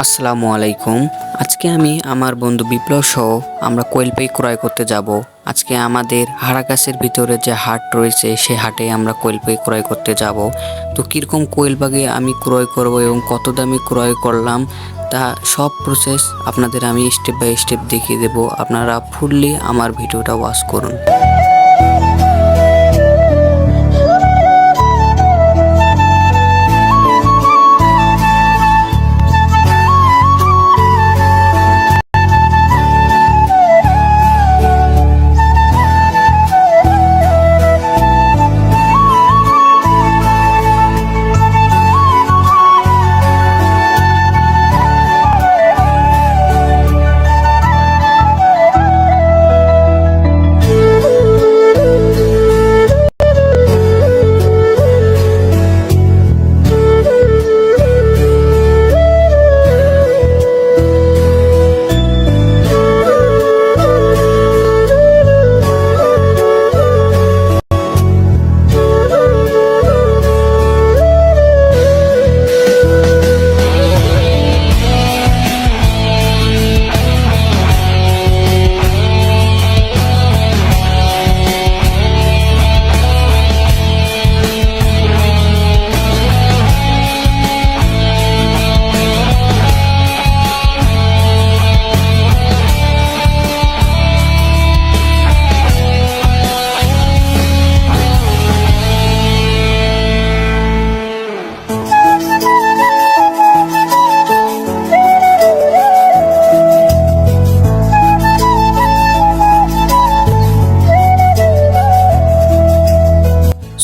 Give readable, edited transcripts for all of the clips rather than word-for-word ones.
আসসালামু আলাইকুম। আজকে আমি আমার বন্ধু বিপ্লব সহ আমরা কোয়েল পাখি ক্রয় করতে যাব। আজকে আমাদের হারাকাছের ভিতরে যে হাট রয়েছে সেই হাটে আমরা কোয়েল পাখি ক্রয় করতে যাব। তো কীরকম কোয়েল পাখি আমি ক্রয় করব এবং কত দামে ক্রয় করলাম তা সব প্রসেস আপনাদের আমি স্টেপ বাই স্টেপ দেখিয়ে দেব। আপনারা ফুললি আমার ভিডিওটা ওয়াচ করুন।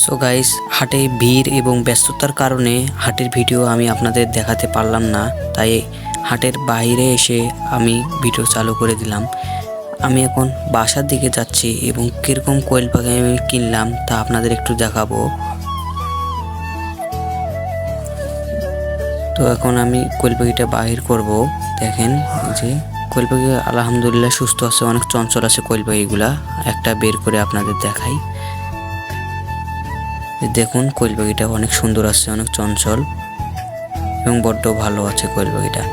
সো গাইস, হাটে ভিড় এবং ব্যস্ততার কারণে হাটের ভিডিও আমি আপনাদের দেখাতে পারলাম না, তাই হাটের বাইরে এসে আমি ভিডিও চালু করে দিলাম। আমি এখন বাসার দিকে যাচ্ছি এবং কীরকম কোয়েল পাখি আমি কিনলাম তা আপনাদের একটু দেখাবো। তো এখন আমি কোয়েল পাখিটা বাহির করব। দেখেন যে কোয়েল পাখি আলহামদুলিল্লাহ সুস্থ আছে, অনেক চঞ্চল আছে কোয়েল পাখিগুলা। একটা বের করে আপনাদের দেখাই। দেখুন কোয়েল পাখিটা অনেক সুন্দর আছে, অনেক চঞ্চল এবং বড্ড ভালো আছে কোয়েল পাখিটা।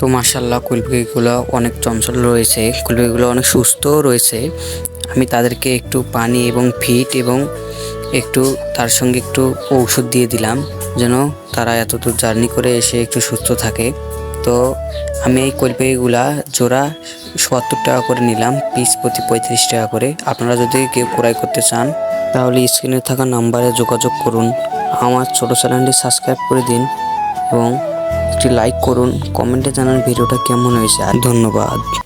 তো মাশাআল্লাহ কোয়েল পাখিগুলো অনেক চঞ্চল রয়েছে, কোয়েল পাখিগুলো অনেক সুস্থ রয়েছে। আমি তাদেরকে একটু পানি এবং ফিড এবং একটু তার সঙ্গে একটু ঔষধ দিয়ে দিলাম যেন তারা এত দূর জার্নি করে এসে একটু সুস্থ থাকে। তো আমি এই কোয়েল পাখিগুলা জোড়া ৭০ টাকা করে নিলাম, পিস প্রতি ৩৫ টাকা করে। আপনারা যদি কেউ ক্রয় করতে চান তাহলে স্ক্রিনে থাকা নাম্বারে যোগাযোগ করুন। আমার ছোট চ্যানেলটি সাবস্ক্রাইব করে দিন এবং একটি লাইক করুন, কমেন্টে জানান ভিডিওটা কেমন হয়েছে। আর ধন্যবাদ।